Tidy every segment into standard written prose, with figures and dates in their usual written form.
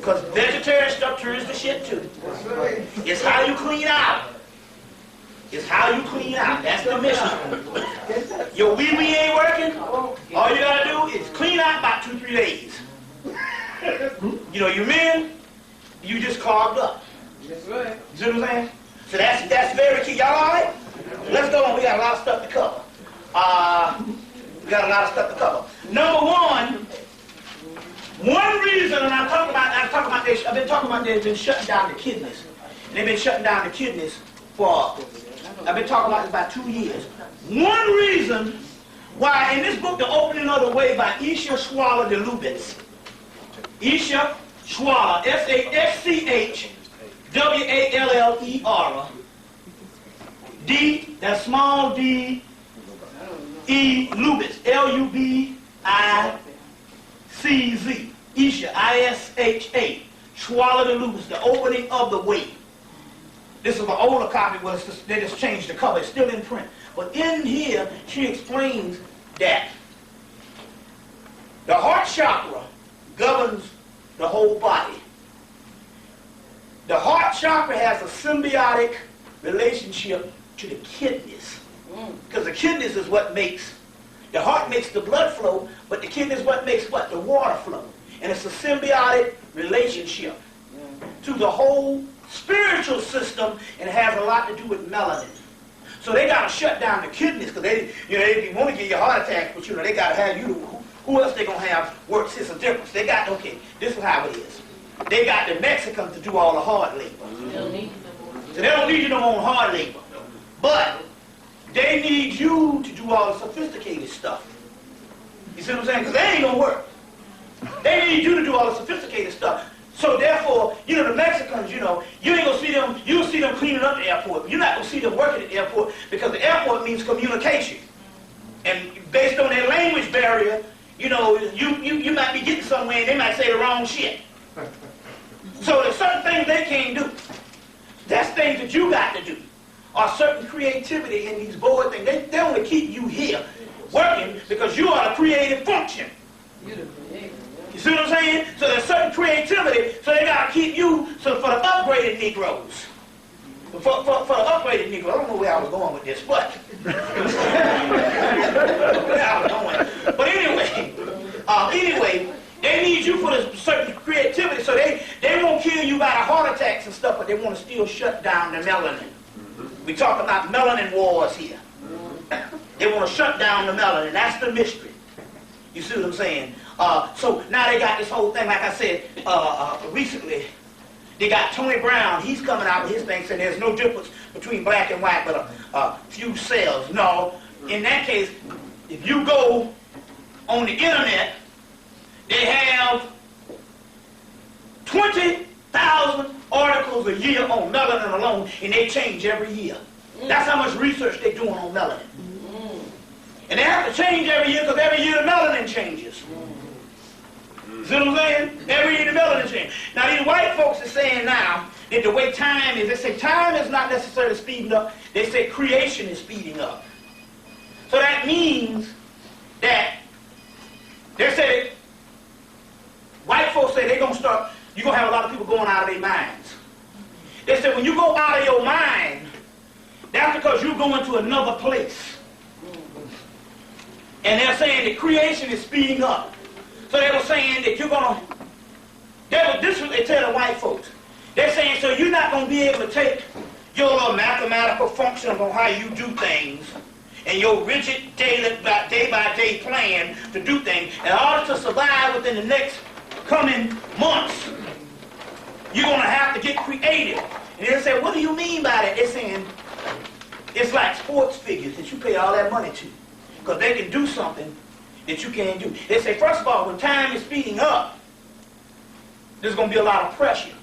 Because vegetarian stuff turns to shit too. It's how you clean out. It's how you clean out. That's the mission. Your wee-wee ain't working. All you gotta do is clean out about 2-3 days. You know, you men, you just clogged up. That's right. You see what I'm saying? So that's very key. Y'all all right? Let's go on. We got a lot of stuff to cover. Number one reason, and I've been talking about they've been shutting down the kidneys. And they've been shutting down the kidneys for, I've been talking about this about 2 years. One reason why, in this book, The Opening of the Way by Isha Schwaller de Lubitz. Isha Schwaller, S-H-W-A-L-L-E-R. D, that's small d, E, Lubitz, L-U-B-I-C-Z. Isha, I-S-H-A. Schwaller de Lubitz, The Opening of the Way. This is an older copy, but they just changed the cover. It's still in print. But in here, she explains that the heart chakra governs the whole body. The heart chakra has a symbiotic relationship to the kidneys. Because the kidneys is what makes, the heart makes the blood flow, but the kidneys is what makes what? The water flow. And it's a symbiotic relationship to the whole spiritual system, and it has a lot to do with melanin. So they got to shut down the kidneys because they want to give you a heart attack, but they got to have you. Who else they gonna have work system difference? They got, okay, this is how it is. They got the Mexicans to do all the hard labor. So they don't need you no more hard labor, but they need you to do all the sophisticated stuff. You see what I'm saying? Because they ain't gonna work. They need you to do all the sophisticated stuff. So therefore, the Mexicans, you ain't gonna see them, you'll see them cleaning up the airport. You're not gonna see them working at the airport because the airport means communication. And based on their language barrier, you might be getting somewhere and they might say the wrong shit. So there's certain things they can't do. That's things that you got to do. Or certain creativity in these board things. They only keep you here working because you are the creative function. You see what I'm saying? So there's certain creativity, so they got to keep you, so for the upgraded Negroes. For the upgraded Negroes. I don't know where I was going with this, but where I was going. But anyway, they need you for the certain creativity, so they won't kill you by the heart attacks and stuff, but they want to still shut down the melanin. We talk about melanin wars here. They want to shut down the melanin. That's the mystery. You see what I'm saying? So now they got this whole thing, like I said, recently, they got Tony Brown. He's coming out with his thing saying there's no difference between black and white but a few cells. No, in that case, if you go on the internet, they have 20,000 articles a year on melanin alone, and they change every year. That's how much research they're doing on melanin. And they have to change every year because every year the melanin changes. See what I'm saying? Every year the melanin changes. Now these white folks are saying now that the way time is, they say time is not necessarily speeding up. They say creation is speeding up. So that means that they say, white folks say they're going to start, you're going to have a lot of people going out of their minds. They say when you go out of your mind, that's because you're going to another place. And they're saying that creation is speeding up. So they were saying that you're going to, this is what they tell the white folks. They're saying, so you're not going to be able to take your little mathematical function on how you do things and your rigid day-by-day plan to do things, in order to survive within the next coming months, you're going to have to get creative. And they say, what do you mean by that? They're saying, it's like sports figures that you pay all that money to. Because they can do something that you can't do. They say, first of all, when time is speeding up, there's going to be a lot of pressure.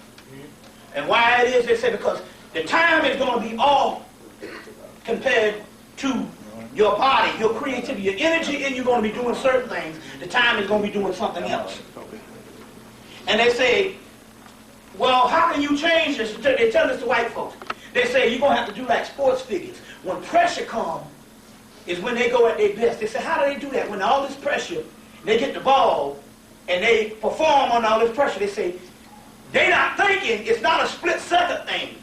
And why it is, they say, because the time is going to be off compared to your body, your creativity, your energy, and you're going to be doing certain things. The time is going to be doing something else. And they say, well, how can you change this? They tell this to white folks. They say, you're going to have to do like sports figures. When pressure comes, is when they go at their best. They say, how do they do that? When all this pressure, they get the ball, and they perform under all this pressure. They say, They not thinking. It's not a split-second thing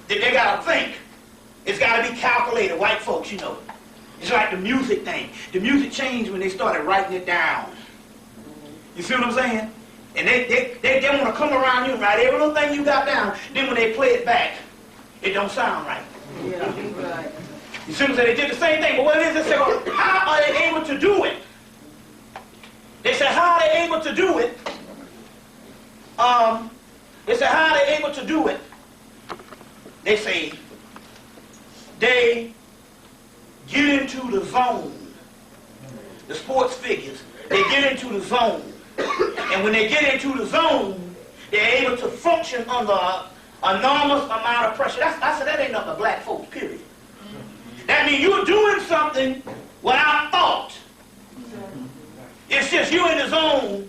that they got to think. It's got to be calculated. White folks, you know. It's like the music thing. The music changed when they started writing it down. You see what I'm saying? And they want to come around you and write every little thing you got down. Then when they play it back, it don't sound right. Yeah, right. You see what I'm saying? They did the same thing. But what it is, they say, well, how are they able to do it? They said, how are they able to do it? They said, how are they able to do it? They say, they get into the zone. The sports figures, they get into the zone. And when they get into the zone, they're able to function under an enormous amount of pressure. I said, that ain't nothing but black folks, period. That means you're doing something without thought. It's just you in the zone.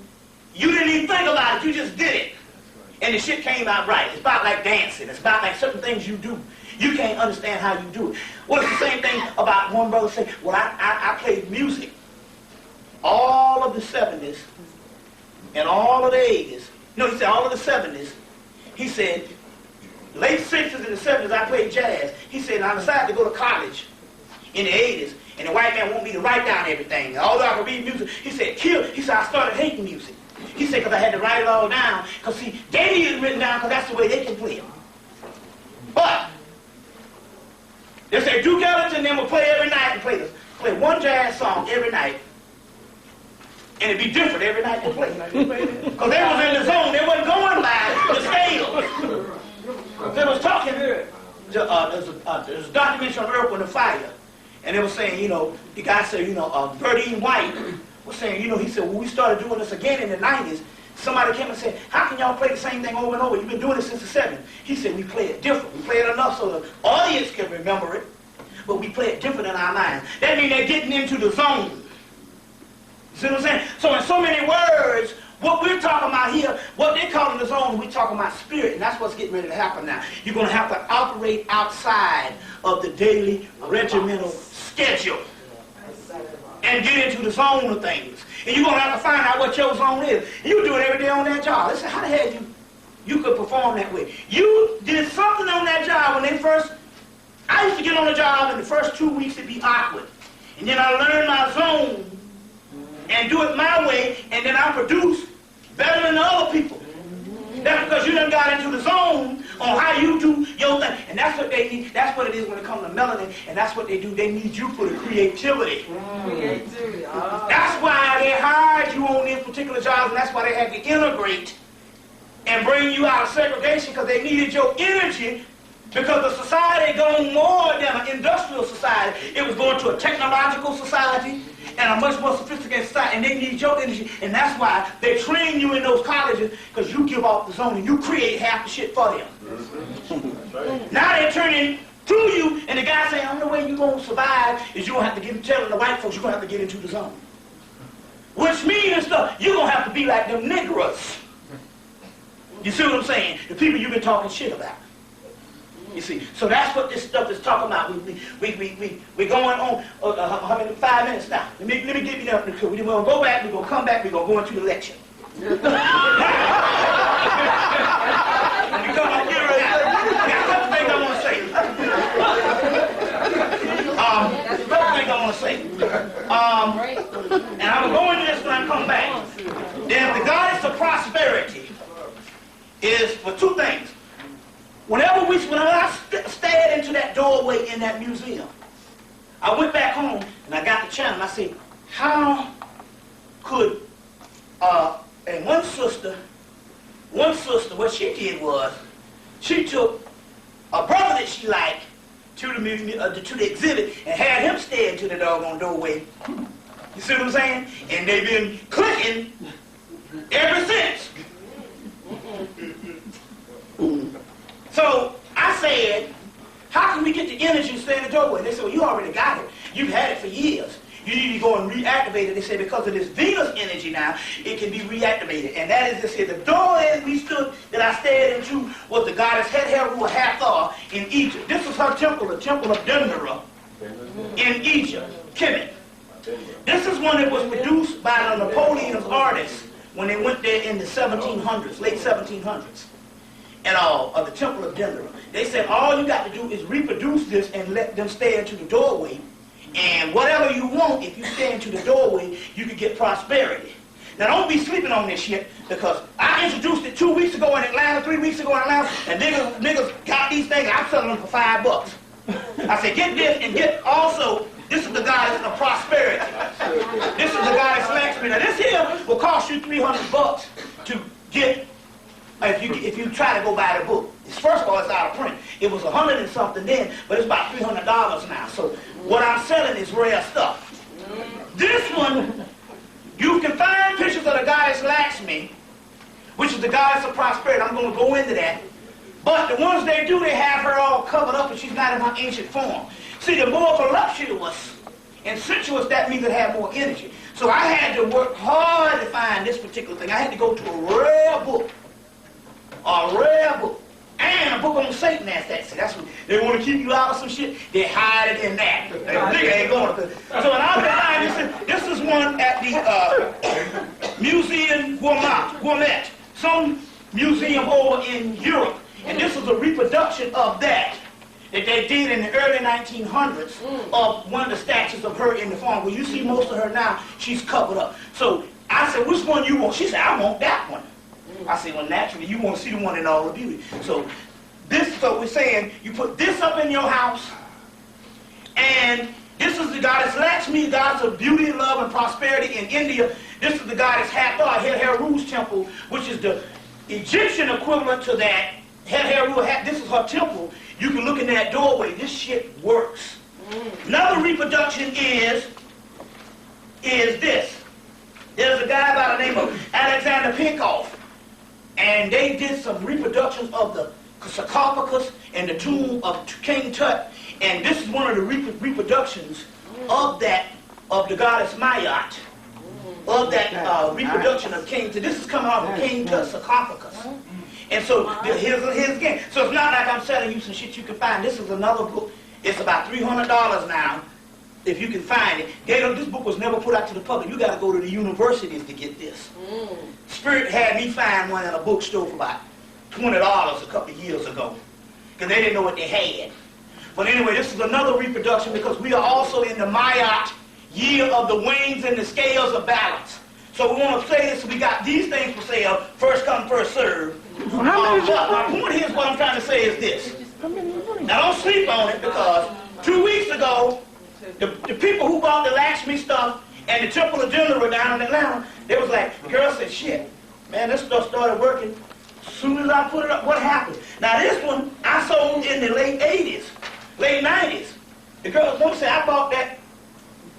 You didn't even think about it. You just did it. And the shit came out right. It's about like dancing. It's about like certain things you do. You can't understand how you do it. Well, it's the same thing about one brother saying, well, I played music all of the 70s and all of the 80s. No, he said all of the 70s. He said, late 60s and the 70s, I played jazz. He said, I decided to go to college in the 80s, and the white man wanted me to write down everything. Although I could read music, he said, he said, I started hating music. He said, because I had to write it all down. Because, see, they need it written down because that's the way they can play it. But, they said, Duke Ellington then will play every night and play one jazz song every night. And it'd be different every night to play. Because they was in the zone. They wasn't going by the scale. They was talking, there's a documentary on Earth with a Fire. And they were saying, you know, the guy said, you know, Bertie White was saying, you know, he said, when we started doing this again in the 90s, somebody came and said, how can y'all play the same thing over and over? You've been doing it since the 70s. He said, we play it different. We play it enough so the audience can remember it, but we play it different in our minds. That means they're getting into the zone. You see what I'm saying? So in so many words, what we're talking about here, what they call in the zone, we're talking about spirit, and that's what's getting ready to happen now. You're going to have to operate outside of the daily regimental schedule and get into the zone of things. And you're going to have to find out what your zone is. You do it every day on that job. Listen, how the hell you could perform that way? You did something on that job when they first, I used to get on the job and the first 2 weeks it'd be awkward. And then I learned my zone and do it my way, and then I produce better than the other people. That's because you done got into the zone on how you do your thing. And that's what they need. That's what it is when it comes to melanin, and that's what they do. They need you for the creativity. Creativity. Oh. That's why they hired you on these particular jobs, and that's why they had to integrate and bring you out of segregation, because they needed your energy, because the society going more than an industrial society. It was going to a technological society and a much more sophisticated society, and they need your energy, and that's why they train you in those colleges, because you give off the zone and you create half the shit for them. Now they're turning to you, and the guy saying, the only way you're going to survive is you're going to have to telling the white folks you're going to have to get into the zone. Which means you're going to have to be like them niggers. You see what I'm saying? The people you've been talking shit about. You see, so that's what this stuff is talking about. We're going on, how many, 5 minutes now. Let me give you that, because we're going to go back, we're going to come back, we're going to go into the lecture. When you come up here, there's a couple things I want to say. And I'm going to this when I come back. Then the goddess of prosperity is for two things. When I stared into that doorway in that museum, I went back home and I got the channel and I said, how could, and one sister, what she did was, she took a brother that she liked to the museum, to the exhibit, and had him stare into the doggone doorway. You see what I'm saying? And they've been clicking ever since. So I said, how can we get the energy to stay in the doorway? And they said, well, you already got it. You've had it for years. You need to go and reactivate it. They said, because of this Venus energy now, it can be reactivated. And that is, they said, the door as we stood, that I stared into, was the goddess Het-Heru Hathor in Egypt. This is her temple, the temple of Dendera in Egypt, Kemet. This is one that was produced by the Napoleon's artist when they went there in the 1700s, late 1700s, and of the Temple of Denver. They said all you got to do is reproduce this and let them stare into the doorway, and whatever you want, if you stare into the doorway, you could get prosperity. Now don't be sleeping on this shit, because I introduced it 2 weeks ago in Atlanta, 3 weeks ago in Atlanta, and niggas got these things, I'm selling them for $5. I said, get this and get also, this is the goddess of prosperity. This is the goddess Lakshmi. Now this here will cost you $300 to get, if you try to go buy the book. First of all, it's out of print. It was $100 and something then, but it's about $300 now. So what I'm selling is rare stuff. This one, you can find pictures of the goddess Lakshmi, which is the goddess of prosperity. I'm going to go into that. But the ones they do, they have her all covered up and she's not in her ancient form. See, the more voluptuous and sensuous, that means it had more energy. So I had to work hard to find this particular thing. I had to go to a rare book. And a book on Satan, that's what they want to keep you out of some shit. They hide it in that. Nigga ain't going to. So in our time, this is one at the Museum Gourmet, some museum over in Europe. And this is a reproduction of that they did in the early 1900s of one of the statues of her in the farm. Well, you see most of her now, she's covered up. So I said, which one you want? She said, I want that one. I said, well, naturally, you want to see the one in all the beauty. So we're saying, you put this up in your house, and this is the goddess Lakshmi, goddess of beauty, love, and prosperity in India. This is the goddess Hathor, Heru's temple, which is the Egyptian equivalent to that. Heru, this is her temple. You can look in that doorway. This shit works. Another reproduction is this. There's a guy by the name of Alexander Pinkoff, and they did some reproductions of the sarcophagus and the tomb of King Tut, and this is one of the reproductions of the goddess Mayat, of that reproduction of King Tut. This is coming off of King Tut's sarcophagus. And so here's again. So it's not like I'm selling you some shit you can find. This is another book. It's about $300 now, if you can find it. This book was never put out to the public. You got to go to the universities to get this. Spirit had me find one at a bookstore for about $20 a couple of years ago, because they didn't know what they had. But anyway, this is another reproduction, because we are also in the Mayat year of the wings and the scales of balance. So we want to say this. We got these things for sale. First come, first serve. But my point here is what I'm trying to say is this. Now don't sleep on it, because 2 weeks ago, the people who bought the Lakshmi stuff and the Temple of Denver down in Atlanta, they was like, the girl said, shit, man, this stuff started working as soon as I put it up. What happened? Now this one, I sold in the late 80s, late 90s. The girl said, I bought that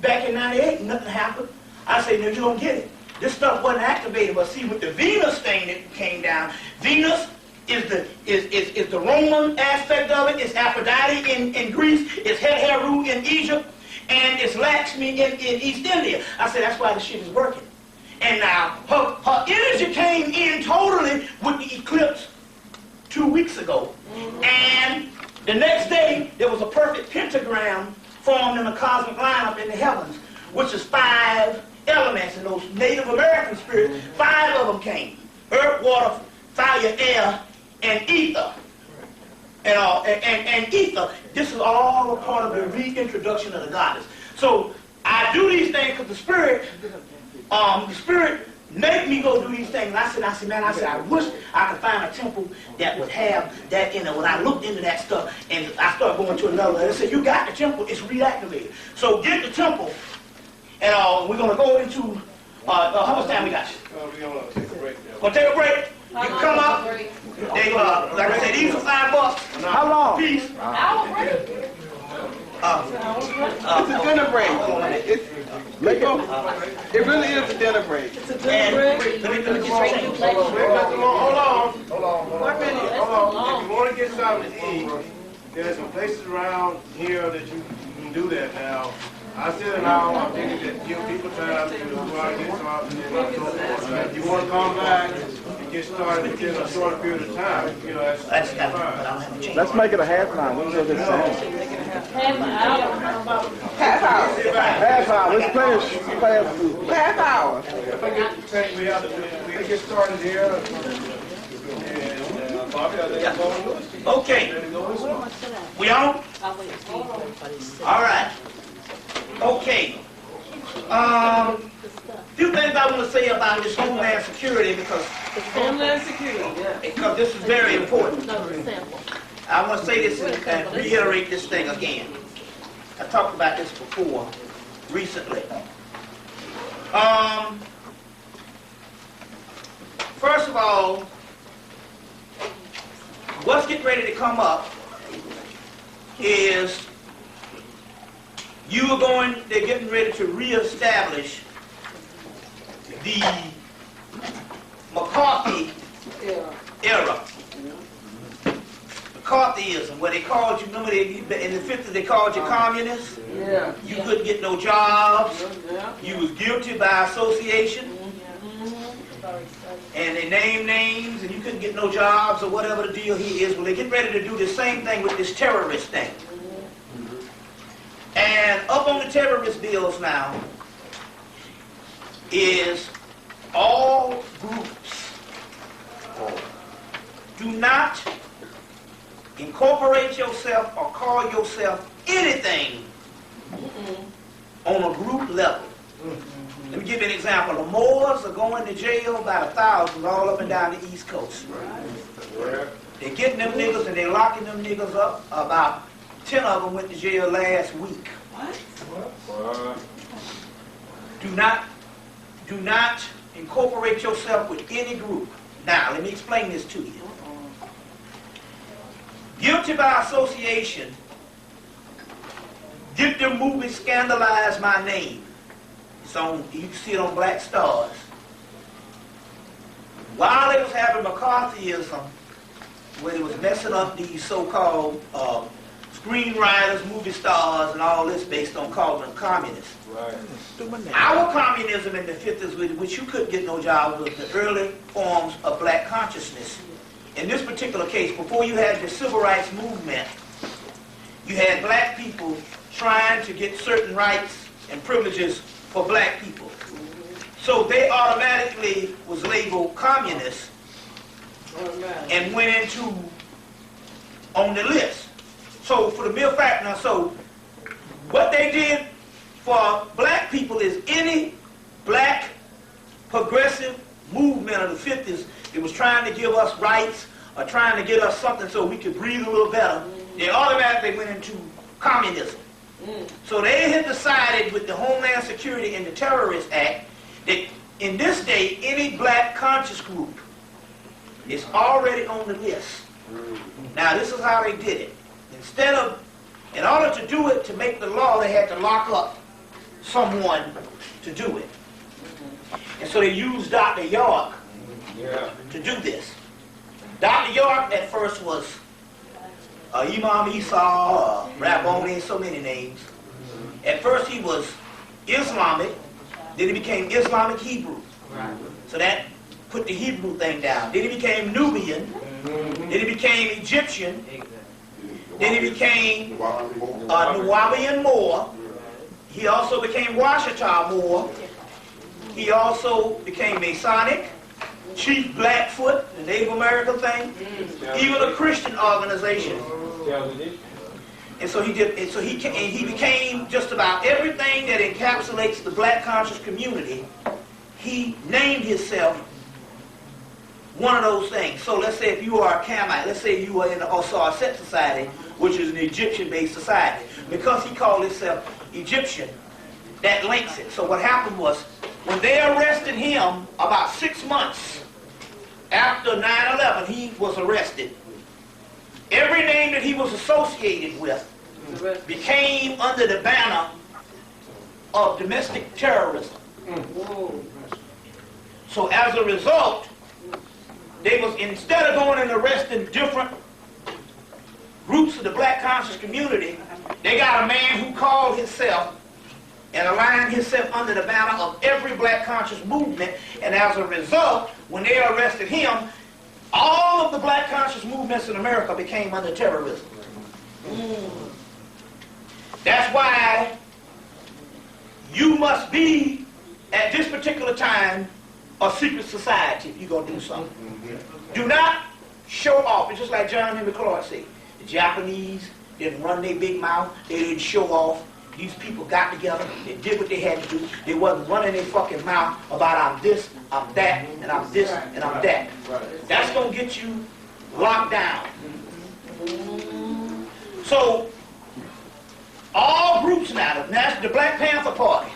back in 98 and nothing happened. I said, no, you don't get it. This stuff wasn't activated, but see, with the Venus thing that came down, Venus is the Roman aspect of it. It's Aphrodite in Greece. It's Heru in Egypt, and it's Lakshmi in East India. I said that's why the shit is working. And now her energy came in totally with the eclipse 2 weeks ago, and the next day there was a perfect pentagram formed in the cosmic lineup in the heavens, which is 5 elements, and those Native American spirits, 5 of them came: earth, water, fire, air, and ether. And ether. This is all a part of the reintroduction of the goddess. So I do these things because the spirit made me go do these things. And I said, man, I wish I could find a temple that would have that in it. When I looked into that stuff, and I started going to another, and they said, you got the temple, it's reactivated. So get the temple. And we're going to go into, how much time we got? We're going to take a break now. Going to take a break? You can come up. They, like I said, these are $5. How long? Peace. Hour break. It's a dinner break. It really is a dinner break. It's a dinner break. Let me get some change. Hold on. If you want to get something to eat, there's some places around here that you can do that now. I said an hour, I'm thinking that give people time to go out and get something and so forth. If you want to come back and get started within a short period of time, you know, that's fine. Let's make it a half hour. We'll do this Half an hour. half hour. Half hour. Let's finish fast food. Half hour. If I get the tank, we have to ready to get started here. And Bobby, I think I'm going to lose. Okay, we on? All right. Okay. Few things I want to say about this Homeland Security because this is very important. I want to say this and reiterate this thing again. I talked about this before, recently. First of all, what's getting ready to come up is they're getting ready to reestablish the McCarthy era. McCarthyism, where they called you, remember in the 50s they called you communists? Yeah. You couldn't get no jobs. You was guilty by association. And they named names and you couldn't get no jobs or whatever the deal he is. Well, they're getting ready to do the same thing with this terrorist thing. And up on the terrorist bills now is all groups do not incorporate yourself or call yourself anything on a group level. Let me give you an example. The Moors are going to jail about 1,000 all up and down the East Coast. They're getting them niggas and they're locking them niggas up. About 10 of them went to jail last week. What? Do not incorporate yourself with any group. Now, let me explain this to you. Guilty by association. Did the movie scandalize my name? It's on, you can see it on Black Stars. While they was having McCarthyism, where they was messing up these so-called screenwriters, movie stars, and all this based on calling them communists. Right. Our communism in the 50s, which you couldn't get no jobs, was the early forms of black consciousness. In this particular case, before you had the civil rights movement, you had black people trying to get certain rights and privileges for black people. So they automatically was labeled communists and went into on the list. So for the mere fact now, so what they did for black people is any black progressive movement of the 50s that was trying to give us rights or trying to get us something so we could breathe a little better, they automatically went into communism. So they had decided with the Homeland Security and the Terrorist Act that in this day, any black conscious group is already on the list. Now this is how they did it. In order to do it, to make the law, they had to lock up someone to do it. And so they used Dr. York to do this. Dr. York at first was Imam Esau, Rabboni, so many names. At first he was Islamic, then he became Islamic Hebrew. So that put the Hebrew thing down. Then he became Nubian, then he became Egyptian, then he became Nuwabian Moor. He also became Washita Moor. He also became Masonic, Chief Blackfoot, the Native American thing, even a Christian organization. And so he did. And so he became just about everything that encapsulates the black conscious community. He named himself one of those things. So let's say if you are a Camite, let's say you are in the Osar-Set Society, which is an Egyptian-based society. Because he called himself Egyptian, that links it. So what happened was, when they arrested him about 6 months after 9/11, he was arrested. Every name that he was associated with became under the banner of domestic terrorism. So as a result, they was, instead of going and arresting different groups of the black conscious community, they got a man who called himself and aligned himself under the banner of every black conscious movement. And as a result, when they arrested him, all of the black conscious movements in America became under terrorism. That's why you must be, at this particular time, a secret society if you're going to do something. Do not show off. It's just like John Henry Clark said. The Japanese didn't run their big mouth. They didn't show off. These people got together. They did what they had to do. They wasn't running their fucking mouth about I'm this, I'm that, and I'm this, and I'm that. That's going to get you locked down. So, all groups now, the Black Panther Party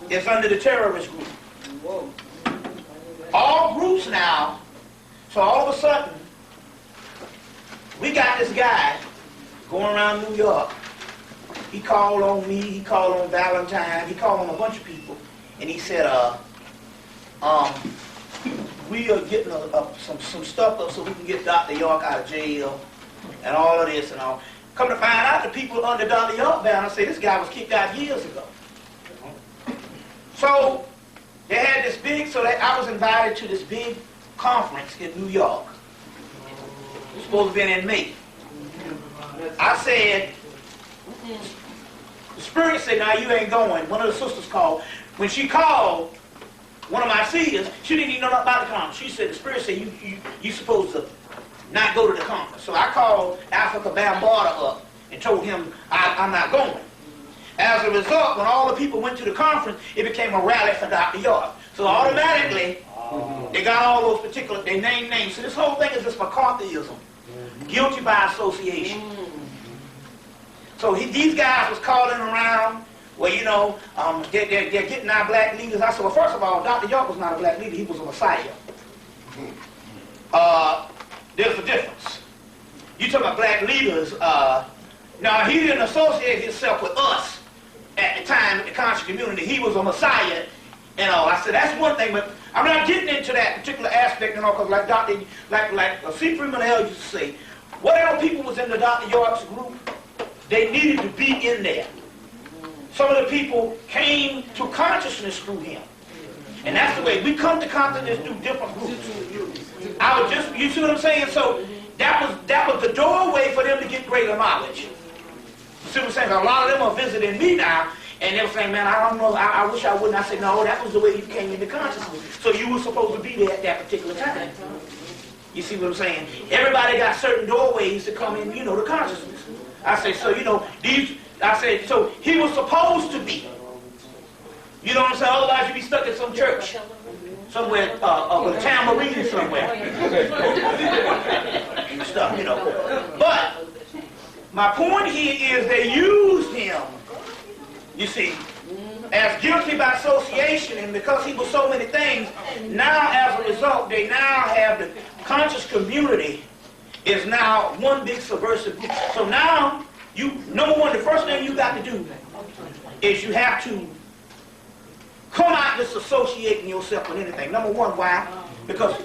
is under the terrorist group. All groups now, so all of a sudden, we got this guy going around New York. He called on me, he called on Valentine, he called on a bunch of people, and he said, we are getting some stuff up so we can get Dr. York out of jail, and all of this and all. Come to find out, the people under Dr. York banner say this guy was kicked out years ago. So, they had this big, I was invited to this big conference in New York. It was supposed to have been in May. I said, the Spirit said, now you ain't going. One of the sisters called. When she called, one of my seers, she didn't even know nothing about the conference. She said, the Spirit said, you supposed to not go to the conference. So I called Afrika Bambaataa up and told him I'm not going. As a result, when all the people went to the conference, it became a rally for Dr. York. So automatically, they got all those particular, they named names. So this whole thing is just McCarthyism. Guilty by association. So these guys was calling around, well, you know, they're getting our black leaders. I said, well, first of all, Dr. York was not a black leader. He was a messiah. There's a difference. You talking about black leaders. Now, he didn't associate himself with us at the time in the conscious community. He was a messiah and all. I said, that's one thing, but I'm not getting into that particular aspect and all, because like C. Freeman L. used to say, whatever people was in the Dr. York's group, they needed to be in there. Some of the people came to consciousness through him. And that's the way we come to consciousness through different groups. You see what I'm saying? So that was the doorway for them to get greater knowledge. You see what I'm saying? A lot of them are visiting me now, and they're saying, man, I don't know, I wish I wouldn't. I said, no, that was the way you came into consciousness. So you were supposed to be there at that particular time. You see what I'm saying? Everybody got certain doorways to come in, to consciousness. I say, so, so he was supposed to be. You know what I'm saying? Otherwise you'd be stuck in some church. Somewhere, with a tambourine somewhere. And stuff, But, my point here is they used him, you see, as guilty by association, and because he was so many things, now as a result, they now have the conscious community is now one big subversive group. So now, number one, the first thing you got to do is you have to come out disassociating yourself with anything. Number one, why? Because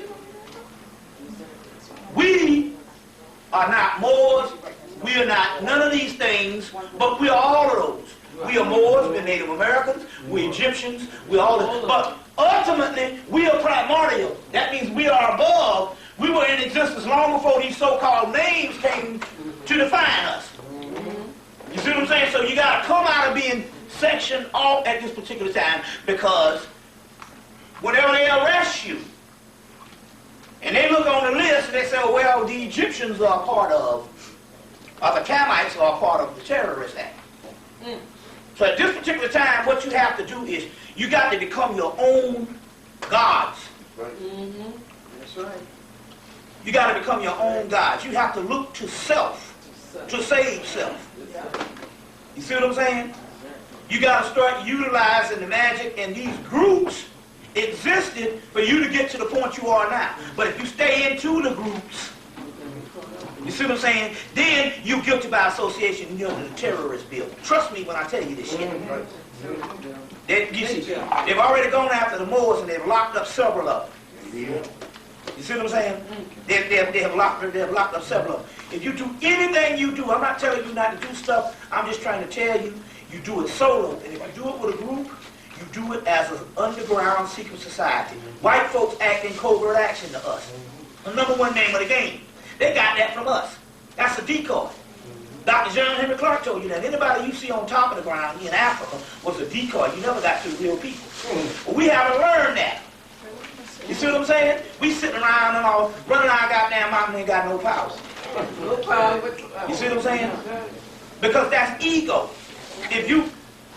we are not Moors, we are not none of these things, but we are all of those. We are Moors, we're Native Americans, we're Egyptians, we're all of them. But ultimately, we are primordial. That means we are above. We were in existence long before these so-called names came to define us. You see what I'm saying? So you got to come out of being sectioned off at this particular time, because whenever they arrest you, and they look on the list, and they say, well, the Egyptians are a part of, or the Camites are a part of the terrorist act. So at this particular time, what you have to do is, you got to become your own gods. Right. That's right. You got to become your own gods. You have to look to self, to save self. You see what I'm saying? You got to start utilizing the magic, and these groups existed for you to get to the point you are now. But if you stay into the groups, you see what I'm saying? Then you're guilty by association, and you're under the terrorist bill. Trust me when I tell you this shit. They've already gone after the Moors, and they've locked up several of them. You see what I'm saying? They have locked up several of them. If you do anything you do, I'm not telling you not to do stuff. I'm just trying to tell you, you do it solo. And if you do it with a group, you do it as an underground secret society. White folks act in covert action to us. The number one name of the game. They got that from us. That's a decoy. Dr. John Henry Clark told you that anybody you see on top of the ground in Africa was a decoy. You never got to the real people. But we haven't learned that. You see what I'm saying? We sitting around and all, running our goddamn mouth and ain't got no power. No power. You see what I'm saying? Because that's ego.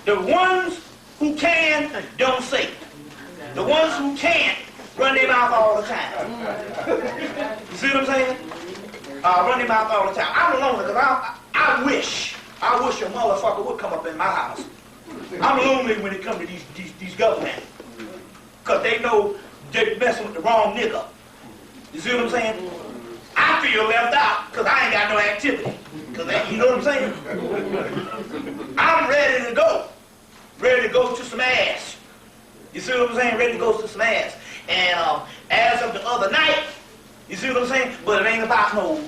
The ones who can, don't say. The ones who can't, run their mouth all the time. You see what I'm saying? Run their mouth all the time. I'm lonely because I wish a motherfucker would come up in my house. I'm lonely when it comes to these government. Because they know they're messing with the wrong nigga. You see what I'm saying? I feel left out because I ain't got no activity. You know what I'm saying? I'm ready to go. Ready to go to some ass. You see what I'm saying? Ready to go to some ass. And as of the other night, you see what I'm saying? But it ain't about no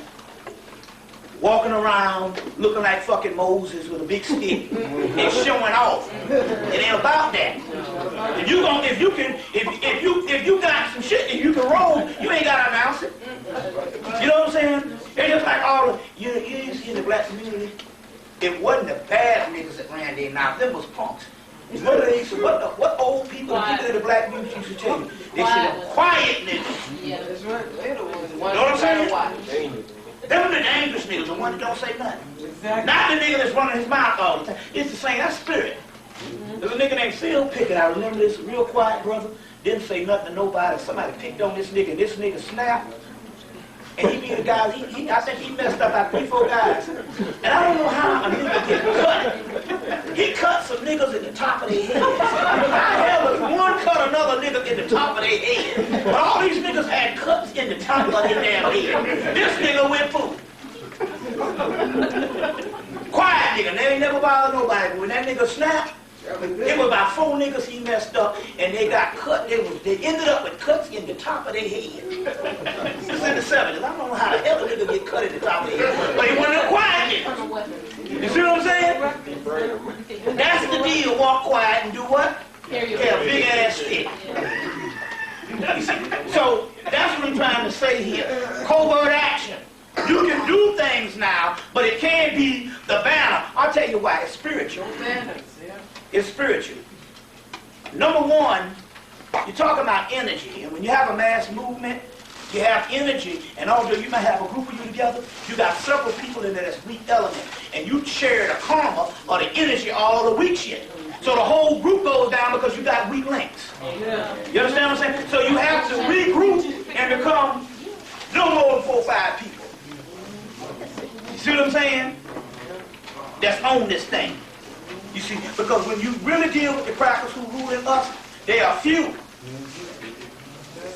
walking around looking like fucking Moses with a big stick and showing off. It ain't about that. If you got some shit and you can roll, you ain't gotta announce it. You know what I'm saying? It's just like all you see in the black community. It wasn't the bad niggas that ran their mouth. Them was punks. What old people in the black community used to tell you? They said quiet niggas. Yeah, that's right. They're the ones. You know what I'm saying? Them the dangerous niggas, the ones that don't say nothing. Exactly. Not the nigga that's running his mouth all the time. It's the same, that's spirit. There's a nigga named Phil Pickett, I remember this, real quiet brother, didn't say nothing to nobody. Somebody picked on this nigga, and this nigga snapped. And he be the guy, I think he messed up about 3-4 guys. And I don't know how a nigga get cut. He cut some niggas in the top of their head. How the hell does one cut another nigga in the top of their head? But all these niggas had cuts in the top of their damn head. This nigga went fool. Quiet nigga, they ain't never bothered nobody. But when that nigga snapped, it was about 4 niggas he messed up, and they got cut. They ended up with cuts in the top of their head. This is in the 70s. I don't know how the hell a nigga get cut in the top of their head, but he wasn't a quiet nigga. You see what I'm saying? That's the deal. Walk quiet and do what? Carry a big ass stick. You see? So that's what I'm trying to say here. Covert action. You can do things now, but it can't be the banner. I'll tell you why. It's spiritual. It's spiritual. Number one, you're talking about energy. And when you have a mass movement, you have energy. And although you might have a group of you together, you got several people in there that's weak element. And you share the karma or the energy all the weak shit. So the whole group goes down because you got weak links. You understand what I'm saying? So you have to regroup and become no more than 4 or 5 people. You see what I'm saying? That's on this thing. You see, because when you really deal with the crackers who rule in us, they are few.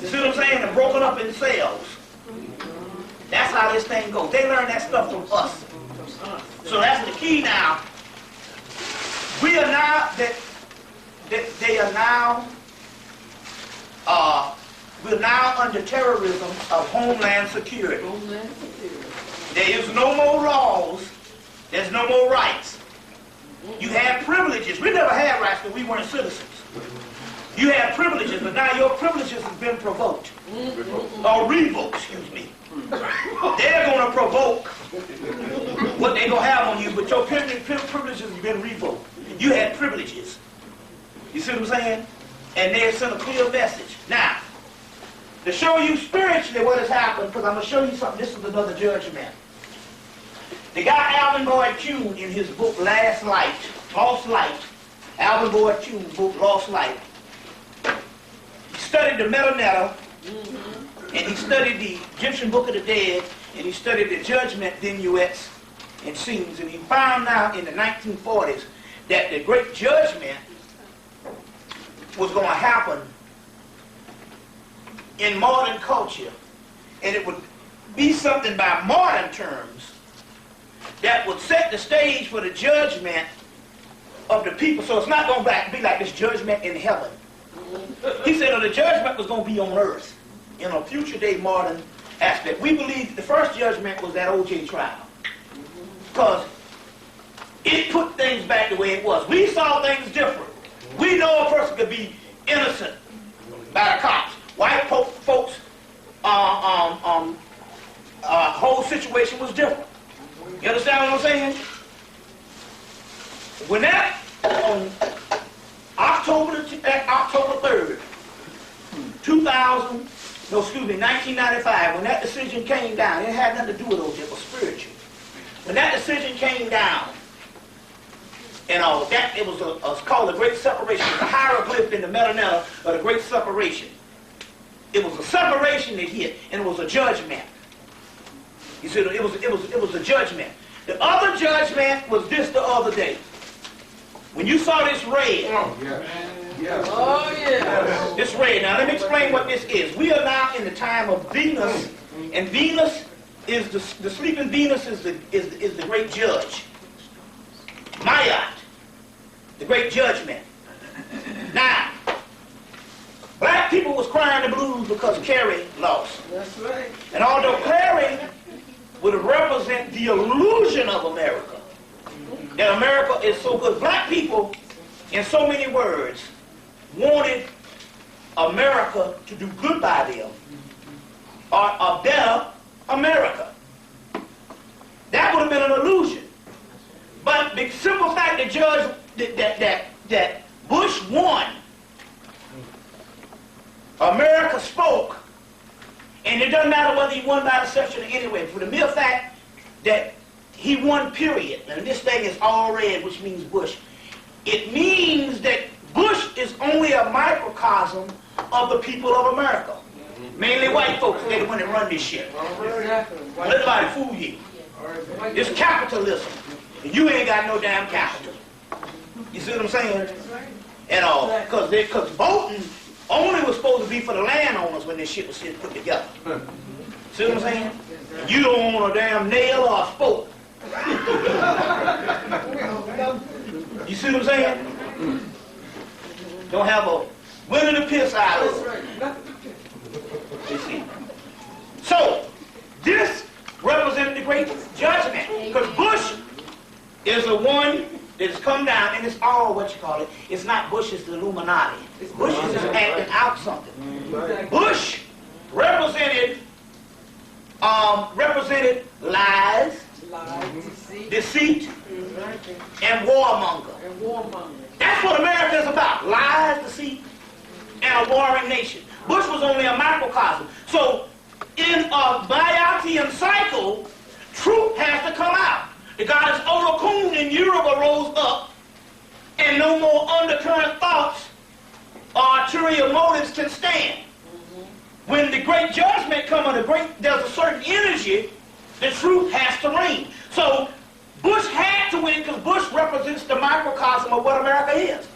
You see what I'm saying? They're broken up in cells. That's how this thing goes. They learn that stuff from us. So that's the key now. We are now, they are now, we're now under terrorism of Homeland Security. There is no more laws. There's no more rights. You have privileges. We never had rights because we weren't citizens. You have privileges, but now your privileges have been provoked. Or revoked, excuse me. They're going to provoke what they're going to have on you, but your privileges have been revoked. You had privileges. You see what I'm saying? And they sent a clear message. Now, to show you spiritually what has happened, because I'm going to show you something. This is another judgment. The guy Alvin Boyd Kuhn in his book Lost Light, Alvin Boyd Kuhn's book Lost Light, he studied the Melanin, and he studied the Egyptian Book of the Dead, and he studied the judgment Dinuets and scenes, and he found out in the 1940s that the great judgment was going to happen in modern culture, and it would be something by modern terms that would set the stage for the judgment of the people. So it's not going to be like this judgment in heaven. He said the judgment was going to be on earth in a future day modern aspect. We believe the first judgment was that O.J. trial because it put things back the way it was. We saw things different. We know a person could be innocent by the cops. White folks' whole situation was different. You understand what I'm saying? When that, on October 3rd, 1995, when that decision came down, it had nothing to do with those, it was spiritual. When that decision came down, and all that, it was called the Great Separation. It's a hieroglyph in the Melanin of the Great Separation. It was a separation that hit, and it was a judgment. You see, it was a judgment. The other judgment was this the other day. When you saw this red, Oh, yeah. this red. Now let me explain what this is. We are now in the time of Venus, and Venus is the sleeping Venus is the great judge. Mayat, the great judgment. Now, black people was crying the blues because Kerry lost. That's right. And although Kerry would represent the illusion of America, that America is so good, black people, in so many words, wanted America to do good by them, or a better America. That would have been an illusion. But the simple fact that that Bush won, America spoke, and it doesn't matter whether he won by deception or anyway, for the mere fact that he won, period. And this thing is all red, which means Bush. It means that Bush is only a microcosm of the people of America. Mainly white folks, they're the ones that run this shit. Exactly. Let nobody fool you. It's capitalism. And you ain't got no damn capital. You see what I'm saying? And all. Because voting only was supposed to be for the landowners when this shit was put together. See what I'm saying? You don't want a damn nail or a spoke. You see what I'm saying? Don't have a winning the piss out of it. You see? So, this represented the great judgment. Because Bush is the one that has come down, and it's all what you call it. It's not Bush, it's the Illuminati. Bush is just acting out something. Bush represented lies, deceit, and warmonger. That's what America is about. Lies, deceit, and a warring nation. Bush was only a microcosm. So in a Bayatian cycle, truth has to come out. The goddess Occult in Europe rose up, and no more undercurrent thoughts or ulterior motives can stand. When the great judgment comes, there's a certain energy, the truth has to reign. So Bush had to win because Bush represents the microcosm of what America is.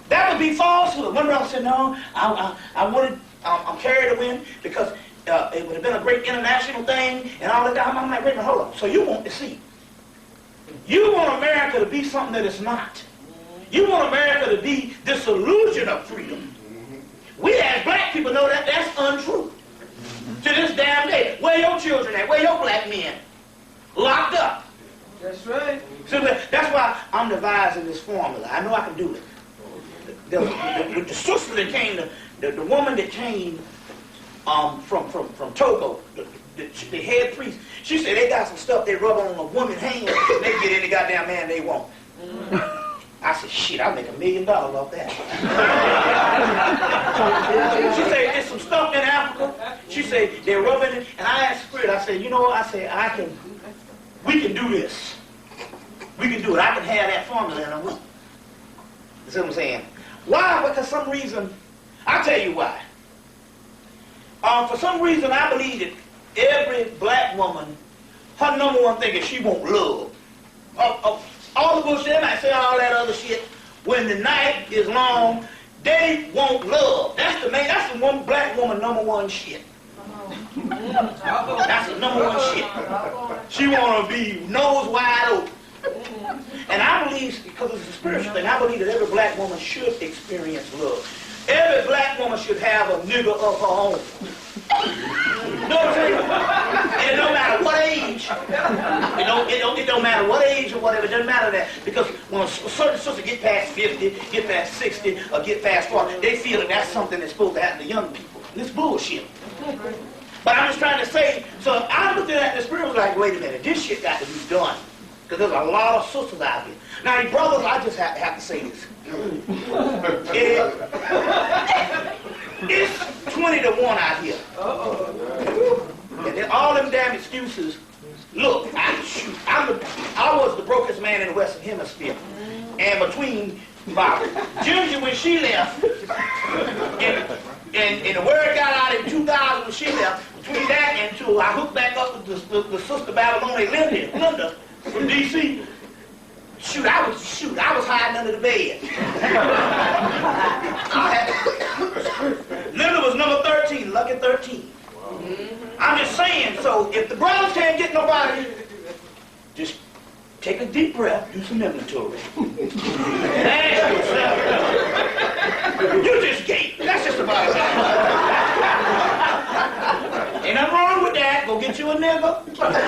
That would be falsehood. One brother said, no, I'm carried to win because it would have been a great international thing and all that. I'm like, wait a minute, hold on. So you want to see. You want America to be something that it's not. You want America to be this illusion of freedom. We as black people know that that's untrue. To this damn day. Where your children at? Where your black men? Locked up. That's right. So that's why I'm devising this formula. I know I can do it. The sister that came, the woman that came from Togo, the head priest, she said they got some stuff they rub on a woman's hand and they get any goddamn man they want. I said, shit, I'll make $1 million off that. She said, there's some stuff in Africa. She said, they're rubbing it. And I asked Spirit, I said, you know what? I said, we can do this. We can do it. I can have that formula in a week. You see what I'm saying? Why? Because some reason, I'll tell you why. For some reason, I believe that every black woman, her number one thing is she wants love. All the bullshit, they might say all that other shit. When the night is long, they want love. That's the one black woman number one shit. That's the number one shit. She want to be nose wide open. And I believe, because it's a spiritual thing, I believe that every black woman should experience love. Every black woman should have a nigga of her own. You know what I'm saying? And it don't matter what age. It don't matter what age or whatever. It doesn't matter that. Because when a certain sister get past 50, get past 60, or get past 40, they feel that that's something that's supposed to happen to young people. And it's bullshit. But I'm just trying to say, so I looked at that and the Spirit was like, wait a minute, this shit got to be done. Because there's a lot of sisters out here. Now, the brothers, I just have to say this. It's 20 to 1 out here. And then all them damn excuses. Look, I was the brokest man in the Western Hemisphere. And between Ginger when she left, and the word got out in 2000 when she left, between that and until I hooked back up with the sister Babylonian Linda from D.C., I was hiding under the bed. Linda was number 13, lucky 13. I'm just saying, so if the brothers can't get nobody, just take a deep breath, do some inventory. Ask yourself, you just gay. That's just about it. Ain't nothing wrong with that. Go get you a nigga. Whatever.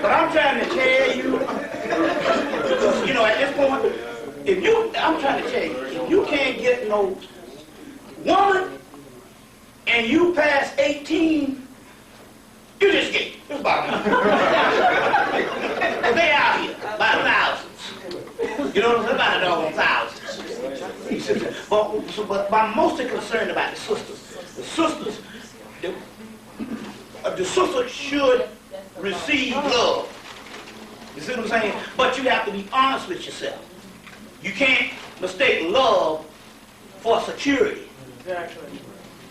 But I'm trying to tell you, because, you know, at this point, I'm trying to tell you, if you can't get no woman and you pass 18, you just gay. It's about it. They out here by thousands. You know what I'm saying? By the doggone thousands. But I'm mostly concerned about the sisters. The sisters should receive love. You see what I'm saying? But you have to be honest with yourself. You can't mistake love for security. Exactly.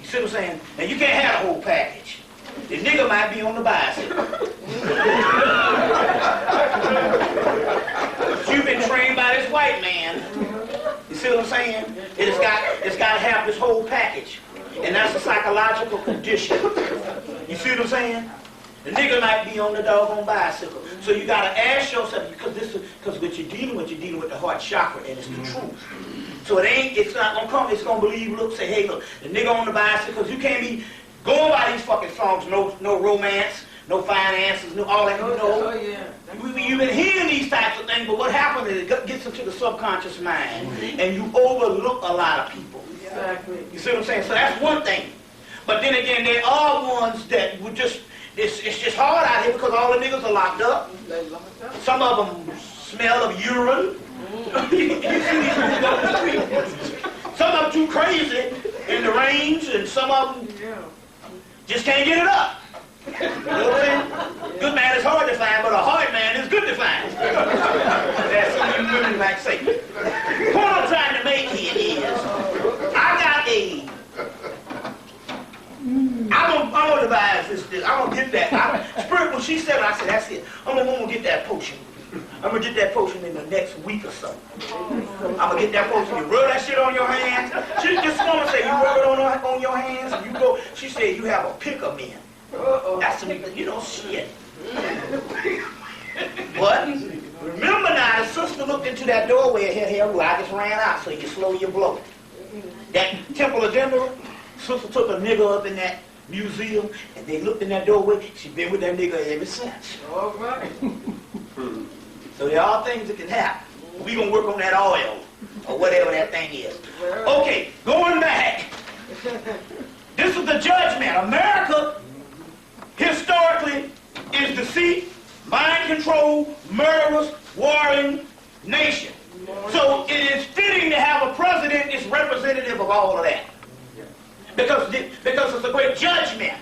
You see what I'm saying? And you can't have the whole package. The nigga might be on the bicycle. But you've been trained by this white man. You see what I'm saying? It's got to have this whole package. And that's a psychological condition. You see what I'm saying? The nigga might be on the doggone bicycle. So you got to ask yourself, because what you're dealing with the heart chakra, and it's the truth. So it's not going to come, it's going to believe, look, say, hey, look, the nigga on the bicycle, because you can't be going by these fucking songs, no romance, no finances, no all that, Oh, yeah. You've been hearing these types of things, but what happens is it gets into the subconscious mind, and you overlook a lot of people. Exactly. You see what I'm saying? So that's one thing. But then again, there are ones that would just, it's just hard out here because all the niggas are locked up. Some of them smell of urine. You see these fools go to the street. Some of them too crazy in the range, and some of them just can't get it up. You know what I'm saying? Good man is hard to find, but a hard man is good to find. That's some of you women like say. What I'm trying to make here is, I'm gonna devise this. I'm gonna get that. Spirit, when she said it, I said, that's it. I'm gonna get that potion. I'm gonna get that potion in the next week or so. I'm gonna get that potion. You rub that shit on your hands. This woman said you rub it on your hands and you go. She said you have a picker man. That's some, shit. But remember now, the sister looked into that doorway here. I just ran out, so you slow your blow. That Temple of Denver, sister took a nigga up in that museum, and they looked in that doorway. She been with that nigga ever since. All right. So there are things that can happen. We gonna work on that oil, or whatever that thing is. Okay, going back. This is the judgment. America, historically, is deceit, mind control, murderous, warring nation. So it is fitting to have a president that's representative of all of that. Because it's a great judgment.